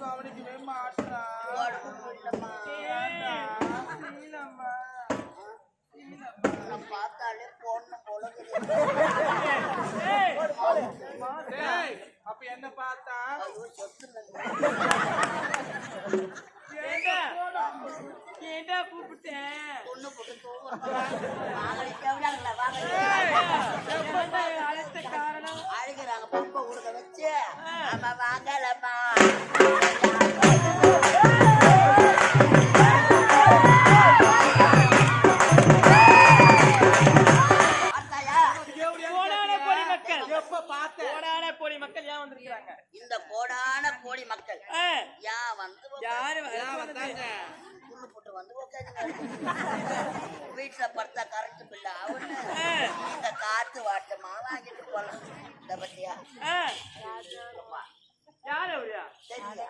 கவனிக்கவே மாட்டா பார்த்தாலே பொண்ணு போல அப்ப என்ன பார்த்தா ஏண்டா கூப்பிட்டேன் பொண்ணு போட்டு அழைத்த காரணம் அழுகிறாங்க பப்ப கொடுக்க வச்சு ஆமா வாங்கலம்மா இந்த கோடான கோடி மக்கள் புண்ணு போட்டு வந்து வீட்டுல படுத்தா கரண்ட் பில்ல அவனு இந்த காத்து வாட்டமா வாங்கிட்டு போலாம் இந்த பத்தியா யாரு அவரியா தெரியல